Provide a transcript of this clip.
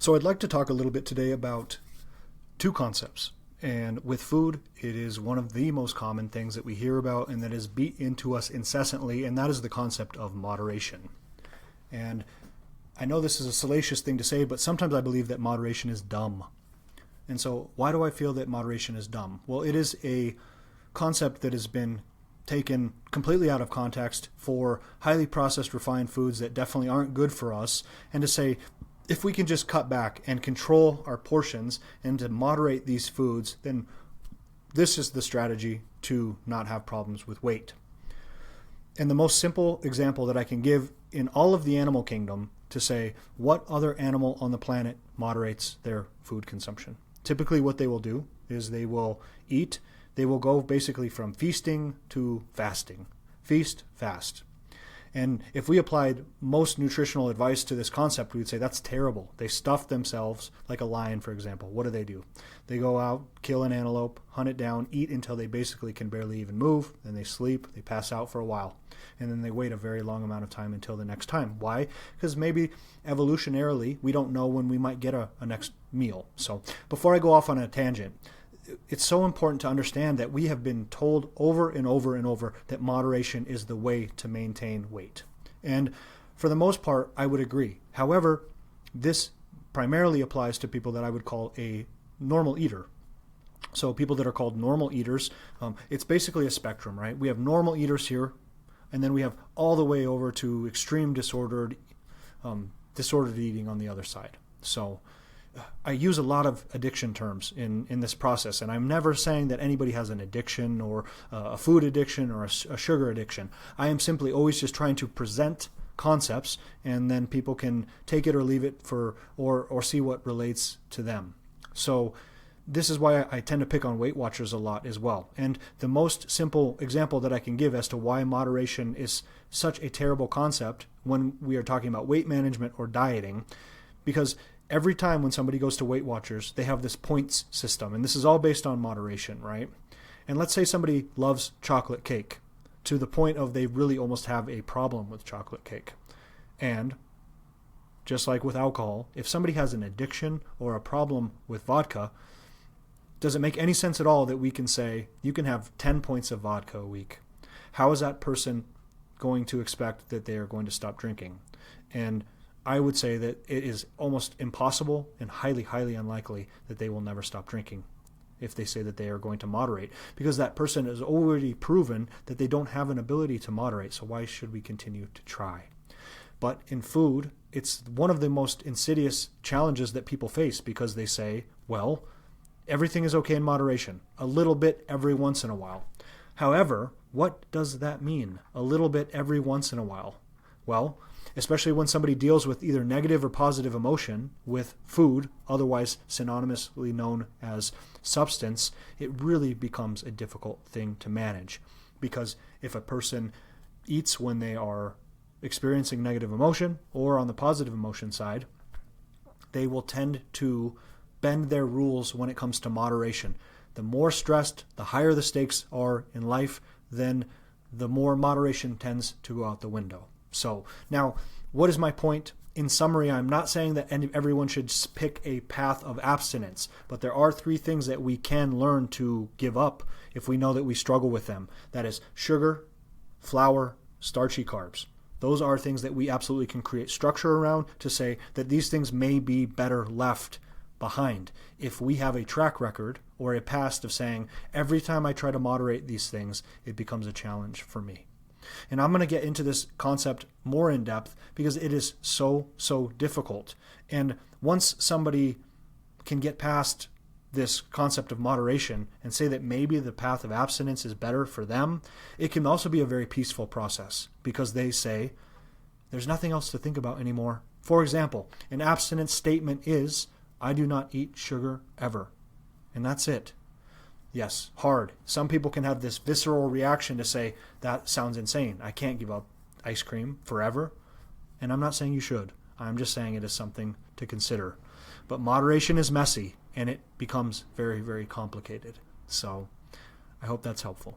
So I'd like to talk a little bit today about two concepts. And with food, it is one of the most common things that we hear about and that is beat into us incessantly, and that is the concept of moderation. And I know this is a salacious thing to say, but sometimes I believe that moderation is dumb. And so why do I feel that moderation is dumb? Well, it is a concept that has been taken completely out of context for highly processed, refined foods that definitely aren't good for us, and to say, if we can just cut back and control our portions and to moderate these foods, then this is the strategy to not have problems with weight. And the most simple example that I can give in all of the animal kingdom to say what other animal on the planet moderates their food consumption. Typically what they will do is they will eat, they will go basically from feasting to fasting. Feast, fast. And if we applied most nutritional advice to this concept, we would say that's terrible. They stuff themselves like a lion, for example. What do? They go out, kill an antelope, hunt it down, eat until they basically can barely even move. Then they sleep, they pass out for a while. And then they wait a very long amount of time until the next time. Why? Because maybe evolutionarily, we don't know when we might get a next meal. So before I go off on a tangent, it's so important to understand that we have been told over and over and over that moderation is the way to maintain weight. And for the most part, I would agree. However, this primarily applies to people that I would call a normal eater. So people that are called normal eaters, it's basically a spectrum, right? We have normal eaters here, and then we have all the way over to extreme disordered eating on the other side. So I use a lot of addiction terms in this process, and I'm never saying that anybody has an addiction or a food addiction or a sugar addiction. I am simply always just trying to present concepts, and then people can take it or leave it or see what relates to them. So this is why I tend to pick on Weight Watchers a lot as well. And the most simple example that I can give as to why moderation is such a terrible concept when we are talking about weight management or dieting, because every time when somebody goes to Weight Watchers, they have this points system, and this is all based on moderation, right? And let's say somebody loves chocolate cake to the point of they really almost have a problem with chocolate cake. And just like with alcohol, if somebody has an addiction or a problem with vodka, does it make any sense at all that we can say, you can have 10 points of vodka a week? How is that person going to expect that they are going to stop drinking? And I would say that it is almost impossible and highly, highly unlikely that they will never stop drinking if they say that they are going to moderate, because that person has already proven that they don't have an ability to moderate, so why should we continue to try? But in food, it's one of the most insidious challenges that people face, because they say, well, everything is okay in moderation, a little bit every once in a while. However, what does that mean, a little bit every once in a while? Well, especially when somebody deals with either negative or positive emotion with food, otherwise synonymously known as substance, it really becomes a difficult thing to manage. Because if a person eats when they are experiencing negative emotion, or on the positive emotion side, they will tend to bend their rules when it comes to moderation. The more stressed, the higher the stakes are in life, then the more moderation tends to go out the window. So now, what is my point? In summary, I'm not saying that everyone should pick a path of abstinence, but there are 3 things that we can learn to give up if we know that we struggle with them. That is sugar, flour, starchy carbs. Those are things that we absolutely can create structure around to say that these things may be better left behind. If we have a track record or a past of saying, every time I try to moderate these things, it becomes a challenge for me. And I'm going to get into this concept more in depth because it is so difficult. And once somebody can get past this concept of moderation and say that maybe the path of abstinence is better for them, it can also be a very peaceful process, because they say, there's nothing else to think about anymore. For example, an abstinence statement is, I do not eat sugar ever. And that's it. Yes, hard. Some people can have this visceral reaction to say, that sounds insane. I can't give up ice cream forever. And I'm not saying you should. I'm just saying it is something to consider. But moderation is messy, and it becomes very, very complicated. So I hope that's helpful.